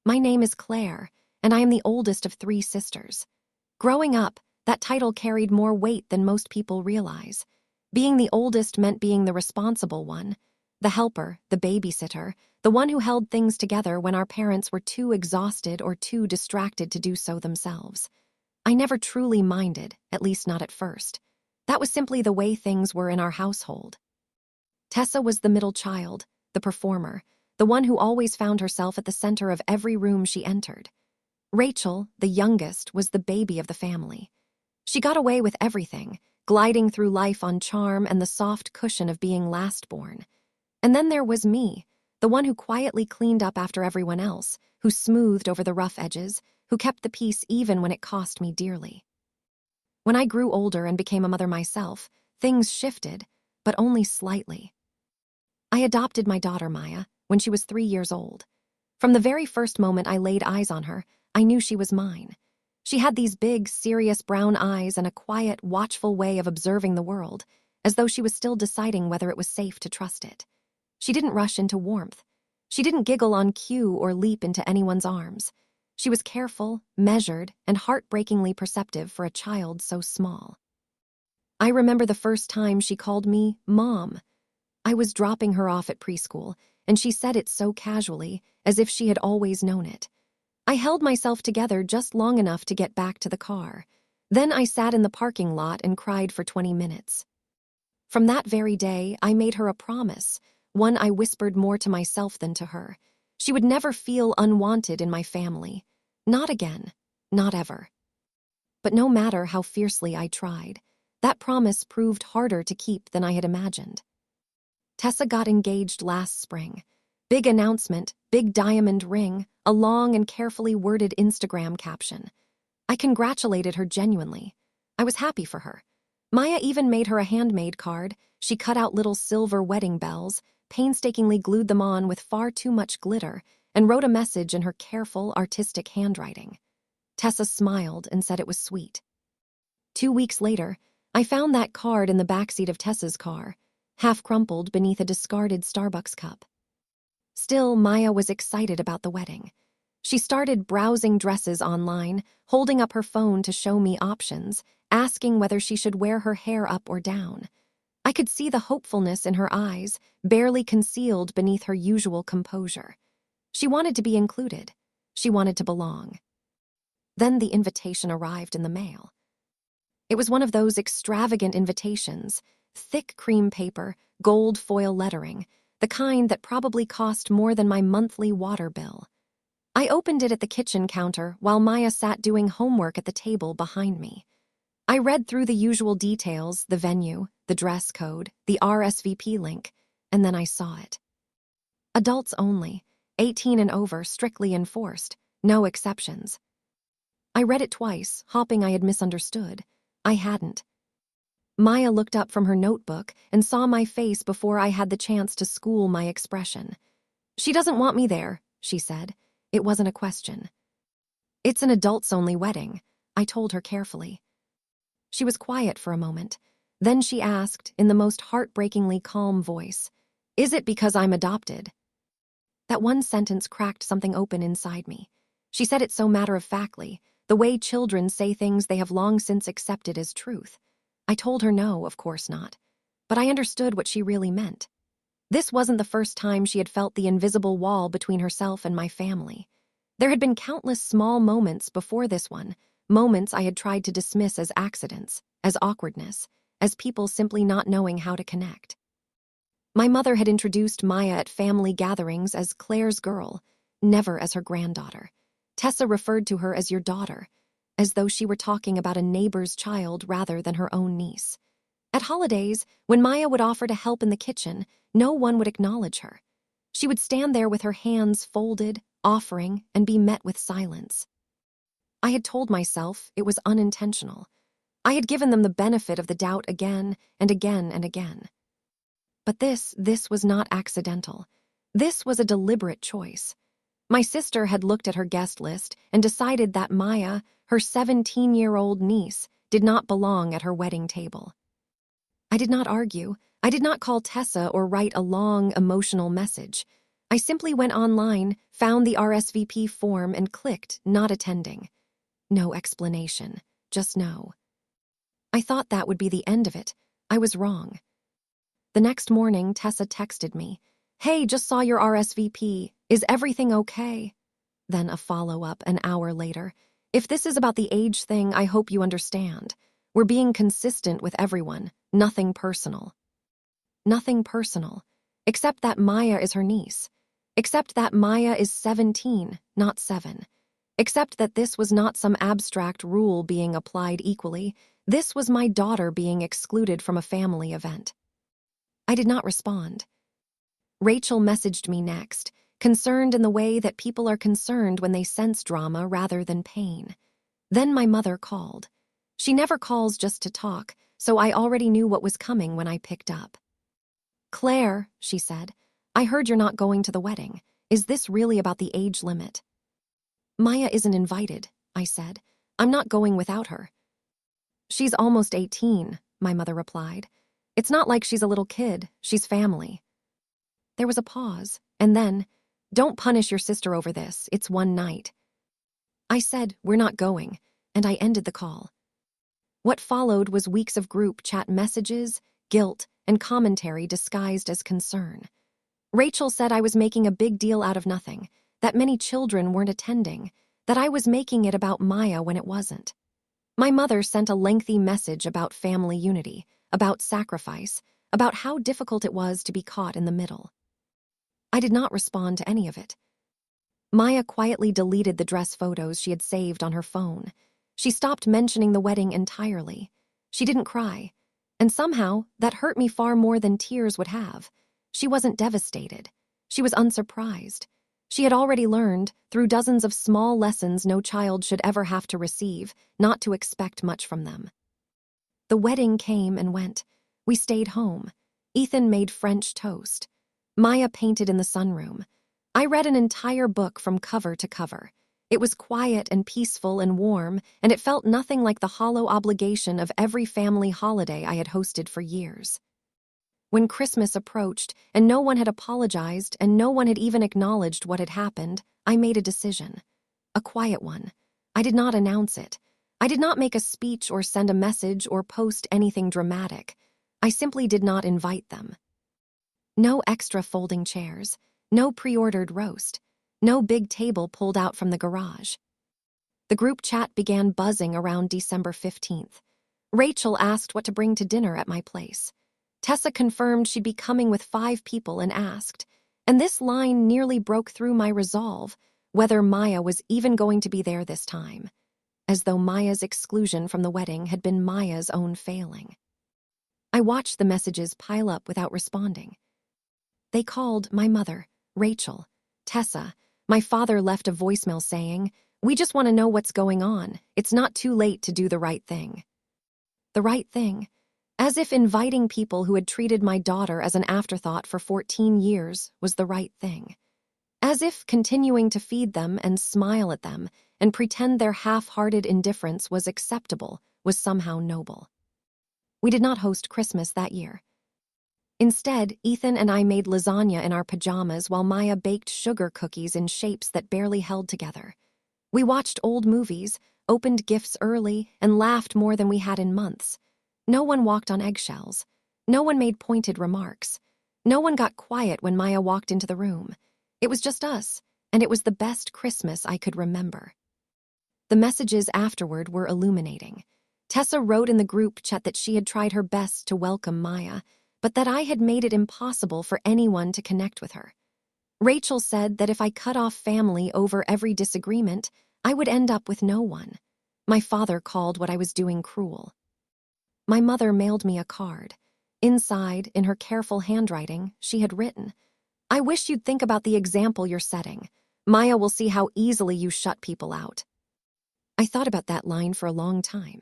My name is Claire, and I am the oldest of three sisters. Growing up, that title carried more weight than most people realize. Being the oldest meant being the responsible one, the helper, the babysitter, the one who held things together when our parents were too exhausted or too distracted to do so themselves. I never truly minded, at least not at first. That was simply the way things were in our household. Tessa was the middle child, the performer, the one who always found herself at the center of every room she entered. Rachel, the youngest, was the baby of the family. She got away with everything, gliding through life on charm and the soft cushion of being last-born. And then there was me, the one who quietly cleaned up after everyone else, who smoothed over the rough edges, who kept the peace even when it cost me dearly. When I grew older and became a mother myself, things shifted, but only slightly. I adopted my daughter Maya when she was 3 years old. From the very first moment I laid eyes on her, I knew she was mine. She had these big, serious brown eyes and a quiet, watchful way of observing the world, as though she was still deciding whether it was safe to trust it. She didn't rush into warmth. She didn't giggle on cue or leap into anyone's arms. She was careful, measured, and heartbreakingly perceptive for a child so small. I remember the first time she called me Mom. I was dropping her off at preschool, and she said it so casually, as if she had always known it. I held myself together just long enough to get back to the car. Then I sat in the parking lot and cried for 20 minutes. From that very day, I made her a promise, one I whispered more to myself than to her. She would never feel unwanted in my family. Not again. Not ever. But no matter how fiercely I tried, that promise proved harder to keep than I had imagined. Tessa got engaged last spring. Big announcement, big diamond ring, a long and carefully worded Instagram caption. I congratulated her genuinely. I was happy for her. Maya even made her a handmade card. She cut out little silver wedding bells, painstakingly glued them on with far too much glitter, and wrote a message in her careful, artistic handwriting. Tessa smiled and said it was sweet. 2 weeks later, I found that card in the backseat of Tessa's car, half crumpled beneath a discarded Starbucks cup. Still, Maya was excited about the wedding. She started browsing dresses online, holding up her phone to show me options, asking whether she should wear her hair up or down. I could see the hopefulness in her eyes, barely concealed beneath her usual composure. She wanted to be included. She wanted to belong. Then the invitation arrived in the mail. It was one of those extravagant invitations, thick cream paper, gold foil lettering, the kind that probably cost more than my monthly water bill. I opened it at the kitchen counter while Maya sat doing homework at the table behind me. I read through the usual details, the venue, the dress code, the RSVP link, and then I saw it. Adults only, 18 and over, strictly enforced, no exceptions. I read it twice, hoping I had misunderstood. I hadn't. Maya looked up from her notebook and saw my face before I had the chance to school my expression. "She doesn't want me there," she said. It wasn't a question. "It's an adults-only wedding," I told her carefully. She was quiet for a moment. Then she asked, in the most heartbreakingly calm voice, "Is it because I'm adopted?" That one sentence cracked something open inside me. She said it so matter-of-factly, the way children say things they have long since accepted as truth. I told her no, of course not. But I understood what she really meant. This wasn't the first time she had felt the invisible wall between herself and my family. There had been countless small moments before this one, moments I had tried to dismiss as accidents, as awkwardness, as people simply not knowing how to connect. My mother had introduced Maya at family gatherings as Claire's girl, never as her granddaughter. Tessa referred to her as your daughter, as though she were talking about a neighbor's child rather than her own niece. At holidays, when Maya would offer to help in the kitchen, no one would acknowledge her. She would stand there with her hands folded, offering, and be met with silence. I had told myself it was unintentional. I had given them the benefit of the doubt again and again and again. But this was not accidental. This was a deliberate choice. My sister had looked at her guest list and decided that Maya, her 17-year-old niece, did not belong at her wedding table. I did not argue. I did not call Tessa or write a long, emotional message. I simply went online, found the RSVP form, and clicked not attending. No explanation, just no. I thought that would be the end of it. I was wrong. The next morning, Tessa texted me, "Hey, just saw your RSVP. Is everything okay?" Then a follow-up an hour later. "If this is about the age thing, I hope you understand. We're being consistent with everyone. Nothing personal." Nothing personal. Except that Maya is her niece. Except that Maya is 17, not 7. Except that this was not some abstract rule being applied equally. This was my daughter being excluded from a family event. I did not respond. Rachel messaged me next, concerned in the way that people are concerned when they sense drama rather than pain. Then my mother called. She never calls just to talk, so I already knew what was coming when I picked up. "Claire," she said, "I heard you're not going to the wedding. Is this really about the age limit?" "Maya isn't invited," I said. "I'm not going without her." "She's almost 18, my mother replied. "It's not like she's a little kid, she's family." There was a pause, and then, "Don't punish your sister over this, it's one night." I said, "We're not going," and I ended the call. What followed was weeks of group chat messages, guilt, and commentary disguised as concern. Rachel said I was making a big deal out of nothing, that many children weren't attending, that I was making it about Maya when it wasn't. My mother sent a lengthy message about family unity, about sacrifice, about how difficult it was to be caught in the middle. I did not respond to any of it. Maya quietly deleted the dress photos she had saved on her phone. She stopped mentioning the wedding entirely. She didn't cry. And somehow, that hurt me far more than tears would have. She wasn't devastated. She was unsurprised. She had already learned, through dozens of small lessons no child should ever have to receive, not to expect much from them. The wedding came and went. We stayed home. Ethan made French toast. Maya painted in the sunroom. I read an entire book from cover to cover. It was quiet and peaceful and warm, and it felt nothing like the hollow obligation of every family holiday I had hosted for years. When Christmas approached, and no one had apologized, and no one had even acknowledged what had happened, I made a decision. A quiet one. I did not announce it. I did not make a speech or send a message or post anything dramatic. I simply did not invite them. No extra folding chairs. No pre-ordered roast. No big table pulled out from the garage. The group chat began buzzing around December 15th. Rachel asked what to bring to dinner at my place. Tessa confirmed she'd be coming with 5 people and asked, and this line nearly broke through my resolve, whether Maya was even going to be there this time, as though Maya's exclusion from the wedding had been Maya's own failing. I watched the messages pile up without responding. They called my mother, Rachel, Tessa. My father left a voicemail saying, "We just want to know what's going on. It's not too late to do the right thing." The right thing? As if inviting people who had treated my daughter as an afterthought for 14 years was the right thing. As if continuing to feed them and smile at them and pretend their half-hearted indifference was acceptable was somehow noble. We did not host Christmas that year. Instead, Ethan and I made lasagna in our pajamas while Maya baked sugar cookies in shapes that barely held together. We watched old movies, opened gifts early, and laughed more than we had in months. No one walked on eggshells. No one made pointed remarks. No one got quiet when Maya walked into the room. It was just us, and it was the best Christmas I could remember. The messages afterward were illuminating. Tessa wrote in the group chat that she had tried her best to welcome Maya, but that I had made it impossible for anyone to connect with her. Rachel said that if I cut off family over every disagreement, I would end up with no one. My father called what I was doing cruel. My mother mailed me a card. Inside, in her careful handwriting, she had written, "I wish you'd think about the example you're setting. Maya will see how easily you shut people out." I thought about that line for a long time.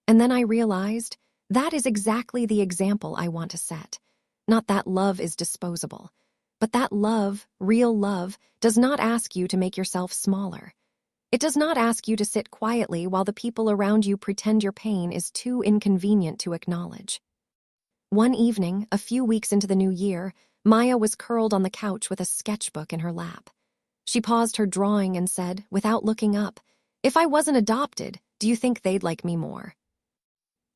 And then I realized that is exactly the example I want to set. Not that love is disposable, but that love, real love, does not ask you to make yourself smaller. It does not ask you to sit quietly while the people around you pretend your pain is too inconvenient to acknowledge. One evening, a few weeks into the new year, Maya was curled on the couch with a sketchbook in her lap. She paused her drawing and said, without looking up, "If I wasn't adopted, do you think they'd like me more?"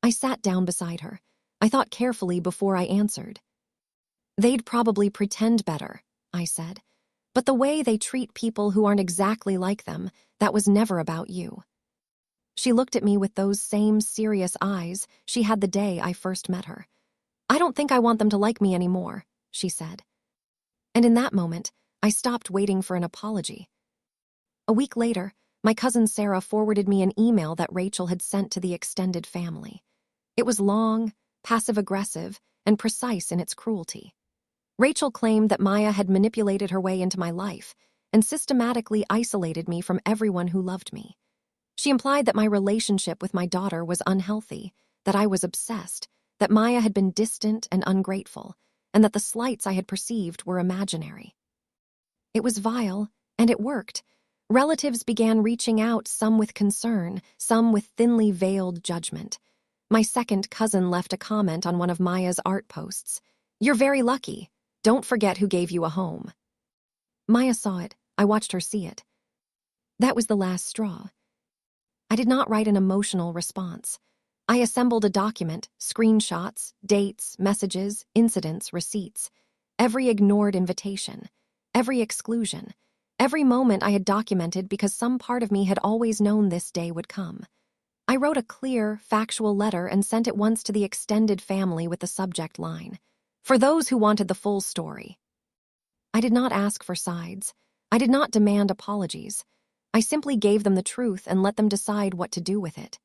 I sat down beside her. I thought carefully before I answered. "They'd probably pretend better," I said. "But the way they treat people who aren't exactly like them, that was never about you." She looked at me with those same serious eyes she had the day I first met her. "I don't think I want them to like me anymore," she said. And in that moment, I stopped waiting for an apology. A week later, my cousin Sarah forwarded me an email that Rachel had sent to the extended family. It was long, passive-aggressive, and precise in its cruelty. Rachel claimed that Maya had manipulated her way into my life and systematically isolated me from everyone who loved me. She implied that my relationship with my daughter was unhealthy, that I was obsessed, that Maya had been distant and ungrateful, and that the slights I had perceived were imaginary. It was vile, and it worked. Relatives began reaching out, some with concern, some with thinly veiled judgment. My second cousin left a comment on one of Maya's art posts. "You're very lucky. Don't forget who gave you a home." Maya saw it. I watched her see it. That was the last straw. I did not write an emotional response. I assembled a document, screenshots, dates, messages, incidents, receipts, every ignored invitation, every exclusion, every moment I had documented because some part of me had always known this day would come. I wrote a clear, factual letter and sent it once to the extended family with the subject line, "For those who wanted the full story." I did not ask for sides. I did not demand apologies. I simply gave them the truth and let them decide what to do with it.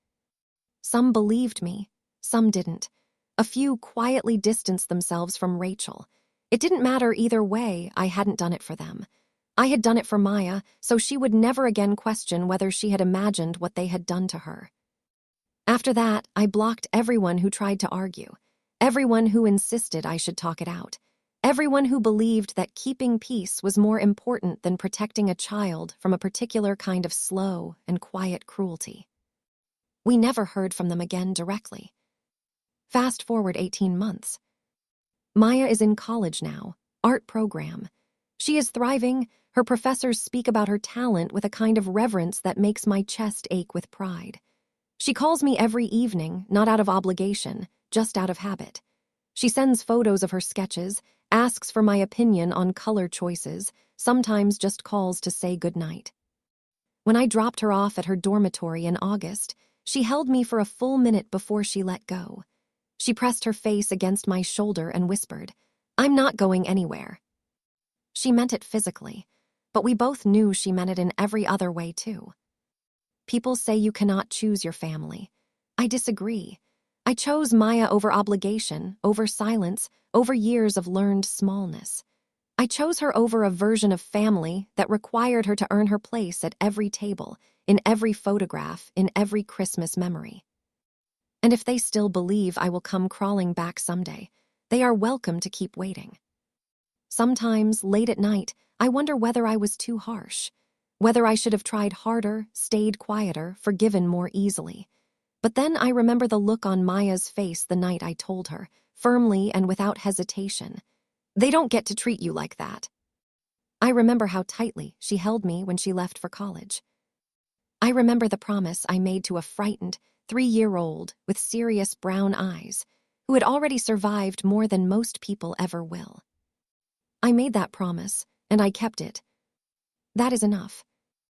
Some believed me, some didn't. A few quietly distanced themselves from Rachel. It didn't matter either way, I hadn't done it for them. I had done it for Maya, so she would never again question whether she had imagined what they had done to her. After that, I blocked everyone who tried to argue, everyone who insisted I should talk it out, everyone who believed that keeping peace was more important than protecting a child from a particular kind of slow and quiet cruelty. We never heard from them again directly. Fast forward 18 months. Maya is in college now, art program. She is thriving. Her professors speak about her talent with a kind of reverence that makes my chest ache with pride. She calls me every evening, not out of obligation, just out of habit. She sends photos of her sketches, asks for my opinion on color choices, sometimes just calls to say goodnight. When I dropped her off at her dormitory in August, she held me for a full minute before she let go. She pressed her face against my shoulder and whispered, "I'm not going anywhere." She meant it physically, but we both knew she meant it in every other way too. People say you cannot choose your family. I disagree. I chose Maya over obligation, over silence, over years of learned smallness. I chose her over a version of family that required her to earn her place at every table, in every photograph, in every Christmas memory. And if they still believe I will come crawling back someday, they are welcome to keep waiting. Sometimes, late at night, I wonder whether I was too harsh, whether I should have tried harder, stayed quieter, forgiven more easily. But then I remember the look on Maya's face the night I told her, firmly and without hesitation, "They don't get to treat you like that." I remember how tightly she held me when she left for college. I remember the promise I made to a frightened, 3-year-old with serious brown eyes, who had already survived more than most people ever will. I made that promise, and I kept it. That is enough.